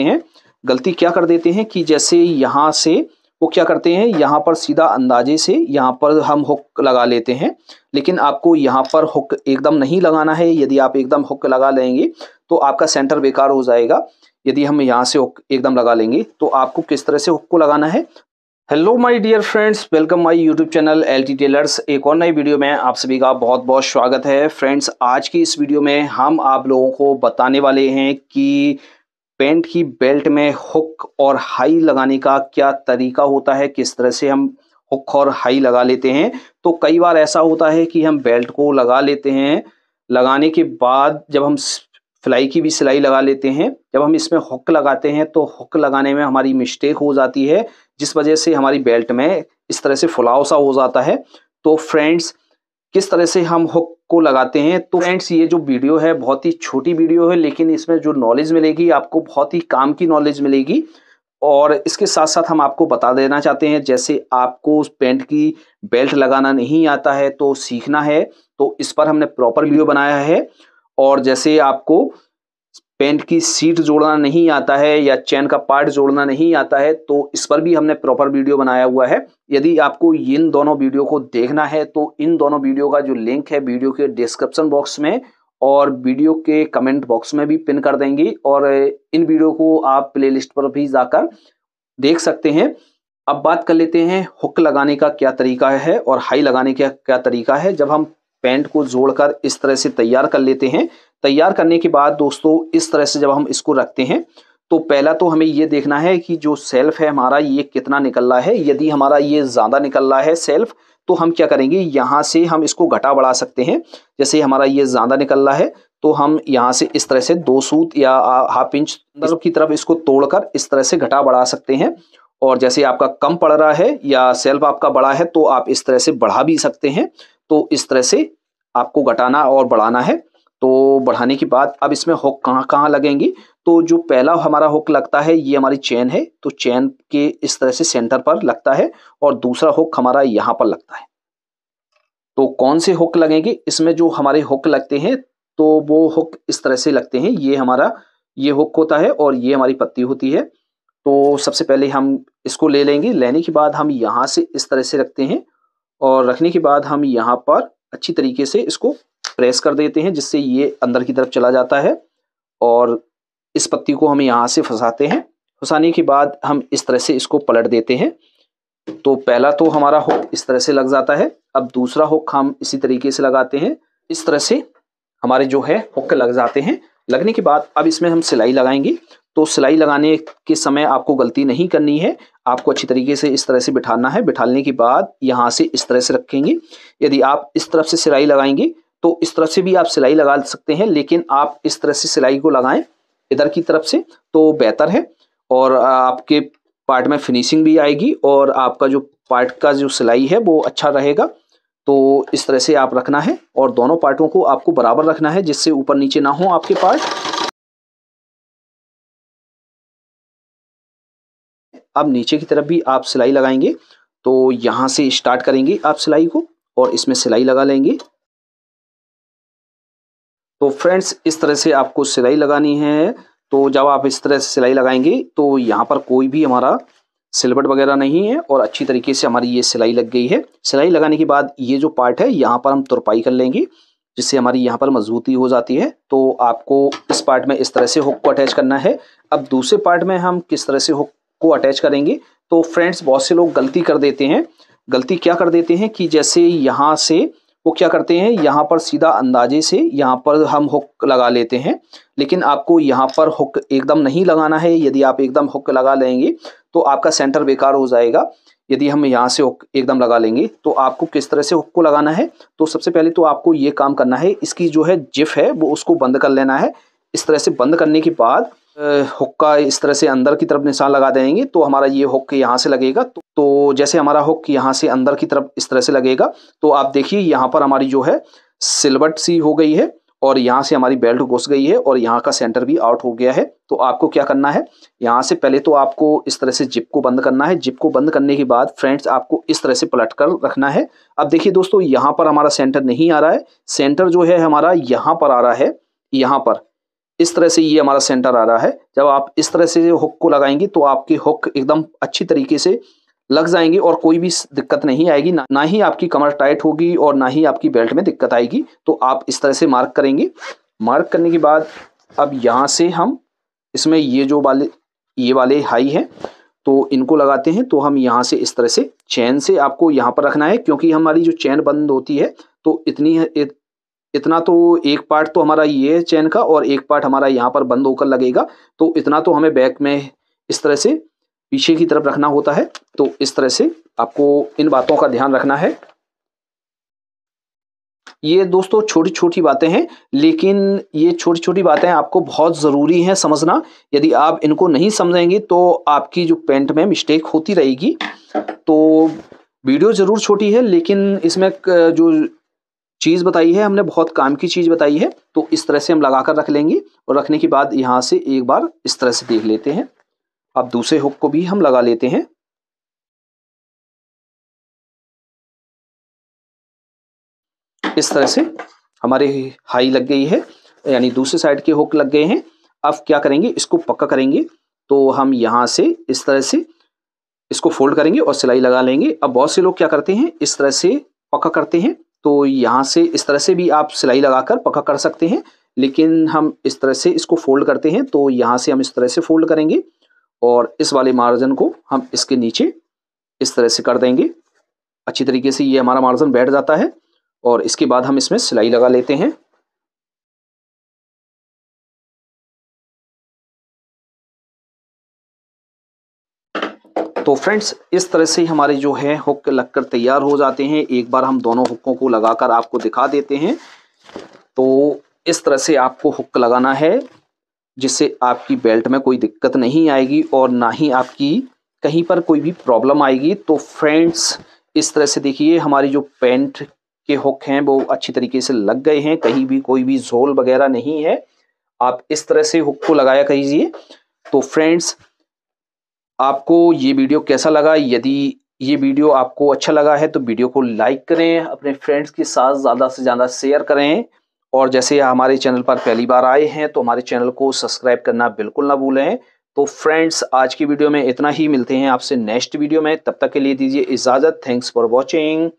हैं, गलती क्या कर देते हैं कि जैसे यहाँ से वो क्या करते हैं, यहाँ पर सीधा अंदाजे से यहाँ पर हम हुक लगा लेते हैं, लेकिन आपको यहाँ पर हुक एकदम नहीं लगाना है। यदि आप एकदम हुक लगा लेंगे तो आपका सेंटर बेकार हो जाएगा। यदि हम यहाँ से हुक एकदम लगा लेंगे तो आपको किस तरह से हुक को लगाना है। Hello my dear friends, welcome my YouTube channel L T tailors. एक और नई वीडियो में आप सभी का बहुत बहुत स्वागत है। फ्रेंड्स, आज की इस वीडियो में हम आप लोगों को बताने वाले हैं कि पैंट की बेल्ट में हुक और हाई लगाने का क्या तरीका होता है, किस तरह से हम हुक और हाई लगा लेते हैं। तो कई बार ऐसा होता है कि हम बेल्ट को लगा लेते हैं, लगाने के बाद जब हम सिलाई की भी सिलाई लगा लेते हैं, जब हम इसमें हुक लगाते हैं तो हुक लगाने में हमारी मिस्टेक हो जाती है, जिस वजह से हमारी बेल्ट में इस तरह से फुलाव सा हो जाता है। तो फ्रेंड्स, किस तरह से हम हुक को लगाते हैं। तो फ्रेंड्स, ये जो वीडियो है बहुत ही छोटी वीडियो है, लेकिन इसमें जो नॉलेज मिलेगी आपको बहुत ही काम की नॉलेज मिलेगी। और इसके साथ साथ हम आपको बता देना चाहते हैं, जैसे आपको उस पैंट की बेल्ट लगाना नहीं आता है तो सीखना है, तो इस पर हमने प्रॉपर वीडियो बनाया है। और जैसे आपको पैंट की सीट जोड़ना नहीं आता है या चैन का पार्ट जोड़ना नहीं आता है तो इस पर भी हमने प्रॉपर वीडियो बनाया हुआ है। यदि आपको इन दोनों वीडियो को देखना है तो इन दोनों वीडियो का जो लिंक है वीडियो के डिस्क्रिप्शन बॉक्स में और वीडियो के कमेंट बॉक्स में भी पिन कर देंगे, और इन वीडियो को आप प्लेलिस्ट पर भी जाकर देख सकते हैं। अब बात कर लेते हैं हुक लगाने का क्या तरीका है और हाई लगाने का क्या तरीका है। जब हम पैंट को जोड़कर इस तरह से तैयार कर लेते हैं, तैयार करने के बाद दोस्तों इस तरह से जब हम इसको रखते हैं तो पहला तो हमें ये देखना है कि जो सेल्फ है हमारा ये कितना निकल रहा है। यदि हमारा ये ज़्यादा निकल रहा है सेल्फ, तो हम क्या करेंगे, यहाँ से हम इसको घटा बढ़ा सकते हैं। जैसे हमारा ये ज़्यादा निकल रहा है तो हम यहाँ से इस तरह से 2 सूत या ½ इंच अंदर की तरफ इसको तोड़कर इस तरह से घटा बढ़ा सकते हैं। और जैसे आपका कम पड़ रहा है या सेल्फ आपका बड़ा है तो आप इस तरह से बढ़ा भी सकते हैं। तो इस तरह से आपको घटाना और बढ़ाना है। तो बढ़ाने के बाद अब इसमें हुक कहाँ कहाँ लगेंगी, तो जो पहला हमारा हुक लगता है ये हमारी चेन है, तो चेन के इस तरह से सेंटर पर लगता है, और दूसरा हुक हमारा यहाँ पर लगता है। तो कौन से हुक लगेंगे इसमें, जो हमारे हुक लगते हैं तो वो हुक इस तरह से लगते हैं। ये हमारा ये हुक होता है और ये हमारी पत्ती होती है। तो सबसे पहले हम इसको ले लेंगे, लेने के बाद हम यहाँ से इस तरह से रखते हैं, और रखने के बाद हम यहाँ पर अच्छी तरीके से इसको प्रेस कर देते हैं जिससे ये अंदर की तरफ चला जाता है। और इस पत्ती को हम यहाँ से फंसाते हैं। फंसाने के बाद हम इस तरह से इसको पलट देते हैं। तो पहला तो हमारा हुक इस तरह से लग जाता है। अब दूसरा हुक हम इसी तरीके से लगाते हैं। इस तरह से हमारे जो है हुक लग जाते हैं। लगने के बाद अब इसमें हम सिलाई लगाएंगे। तो सिलाई लगाने के समय आपको गलती नहीं करनी है, आपको अच्छी तरीके से इस तरह से बिठाना है। बिठाने के बाद यहाँ से इस तरह से रखेंगे। यदि आप इस तरफ से सिलाई लगाएंगे तो इस तरफ से भी आप सिलाई लगा सकते हैं, लेकिन आप इस तरह से सिलाई को लगाएं इधर की तरफ से तो बेहतर है, और आपके पार्ट में फिनिशिंग भी आएगी और आपका जो पार्ट का जो सिलाई है वो अच्छा रहेगा। तो इस तरह से आप रखना है और दोनों पार्टों को आपको बराबर रखना है जिससे ऊपर नीचे ना हो आपके पार्ट। अब नीचे की तरफ भी आप सिलाई लगाएंगे, तो यहाँ से स्टार्ट करेंगे आप सिलाई को और इसमें सिलाई लगा लेंगे। तो फ्रेंड्स, इस तरह से आपको सिलाई लगानी है। तो जब आप इस तरह से सिलाई लगाएंगे तो यहाँ पर कोई भी हमारा सिलवट वगैरह नहीं है और अच्छी तरीके से हमारी ये सिलाई लग गई है। सिलाई लगाने के बाद ये जो पार्ट है यहाँ पर हम तुरपाई कर लेंगे जिससे हमारी यहाँ पर मजबूती हो जाती है। तो आपको इस पार्ट में इस तरह से हुक को अटैच करना है। अब दूसरे पार्ट में हम किस तरह से हुक को अटैच करेंगे, तो फ्रेंड्स बहुत से लोग गलती कर देते हैं। गलती क्या कर देते हैं कि जैसे यहाँ से वो क्या करते हैं, यहाँ पर सीधा अंदाजे से यहाँ पर हम हुक लगा लेते हैं, लेकिन आपको यहाँ पर हुक एकदम नहीं लगाना है। यदि आप एकदम हुक लगा लेंगे तो आपका सेंटर बेकार हो जाएगा। यदि हम यहाँ से हुक एकदम लगा लेंगे तो आपको किस तरह से हुक को लगाना है, तो सबसे पहले तो आपको ये काम करना है, इसकी जो है जिप है वो उसको बंद कर लेना है। इस तरह से बंद करने के बाद हुक का इस तरह से अंदर की तरफ निशान लगा देंगे तो हमारा ये हुक यहाँ से लगेगा। तो जैसे हमारा हुक यहाँ से अंदर की तरफ इस तरह से लगेगा तो आप देखिए यहाँ पर हमारी जो है सिलवट सी हो गई है और यहाँ से हमारी बेल्ट घुस गई है और यहाँ का सेंटर भी आउट हो गया है। तो आपको क्या करना है, यहाँ से पहले तो आपको इस तरह से जिप को बंद करना है। जिप को बंद करने के बाद फ्रेंड्स आपको इस तरह से पलट कर रखना है। अब देखिए दोस्तों, यहाँ पर हमारा सेंटर नहीं आ रहा है, सेंटर जो है हमारा यहाँ पर आ रहा है। यहाँ पर इस तरह से ये हमारा सेंटर आ रहा है। जब आप इस तरह से हुक को लगाएंगे तो आपकी हुक एकदम अच्छी तरीके से लग जाएंगे और कोई भी दिक्कत नहीं आएगी, ना ही आपकी कमर टाइट होगी और ना ही आपकी बेल्ट में दिक्कत आएगी। तो आप इस तरह से मार्क करेंगे। मार्क करने के बाद अब यहाँ से हम इसमें ये वाले हाई हैं तो इनको लगाते हैं। तो हम यहाँ से इस तरह से चैन से आपको यहाँ पर रखना है, क्योंकि हमारी जो चैन बंद होती है तो इतना तो एक पार्ट तो हमारा ये है चैन का और एक पार्ट हमारा यहाँ पर बंद होकर लगेगा। तो इतना तो हमें बैक में इस तरह से पीछे की तरफ रखना होता है। तो इस तरह से आपको इन बातों का ध्यान रखना है। ये दोस्तों छोटी छोटी बातें हैं, लेकिन ये छोटी छोटी बातें आपको बहुत ज़रूरी हैं समझना। यदि आप इनको नहीं समझेंगे तो आपकी जो पैंट में मिस्टेक होती रहेगी। तो वीडियो ज़रूर छोटी है, लेकिन इसमें जो चीज़ बताई है हमने बहुत काम की चीज़ बताई है। तो इस तरह से हम लगा कर रख लेंगे और रखने के बाद यहाँ से एक बार इस तरह से देख लेते हैं। अब दूसरे हुक को भी हम लगा लेते हैं। इस तरह से हमारे हाई लग गई है, यानी दूसरी साइड के हुक लग गए हैं। अब क्या करेंगे, इसको पक्का करेंगे। तो हम यहाँ से इस तरह से इसको फोल्ड करेंगे और सिलाई लगा लेंगे। अब बहुत से लोग क्या करते हैं, इस तरह से पक्का करते हैं। तो यहाँ से इस तरह से भी आप सिलाई लगाकर पक्का कर सकते हैं, लेकिन हम इस तरह से इसको फोल्ड करते हैं। तो यहाँ से हम इस तरह से फोल्ड करेंगे और इस वाले मार्जिन को हम इसके नीचे इस तरह से कर देंगे। अच्छी तरीके से ये हमारा मार्जिन बैठ जाता है और इसके बाद हम इसमें सिलाई लगा लेते हैं। तो फ्रेंड्स, इस तरह से हमारे जो है हुक लगकर तैयार हो जाते हैं। एक बार हम दोनों हुकों को लगाकर आपको दिखा देते हैं। तो इस तरह से आपको हुक लगाना है, जिससे आपकी बेल्ट में कोई दिक्कत नहीं आएगी और ना ही आपकी कहीं पर कोई भी प्रॉब्लम आएगी। तो फ्रेंड्स, इस तरह से देखिए हमारी जो पैंट के हुक हैं वो अच्छी तरीके से लग गए हैं, कहीं भी कोई भी झोल वगैरह नहीं है। आप इस तरह से हुक को लगाया कीजिए। तो फ्रेंड्स, आपको ये वीडियो कैसा लगा? यदि ये वीडियो आपको अच्छा लगा है तो वीडियो को लाइक करें, अपने फ्रेंड्स के साथ ज़्यादा से ज़्यादा शेयर करें, और जैसे हमारे चैनल पर पहली बार आए हैं तो हमारे चैनल को सब्सक्राइब करना बिल्कुल ना भूलें। तो फ्रेंड्स, आज की वीडियो में इतना ही। मिलते हैं आपसे नेक्स्ट वीडियो में, तब तक के लिए दीजिए इजाज़त। Thanks for watching.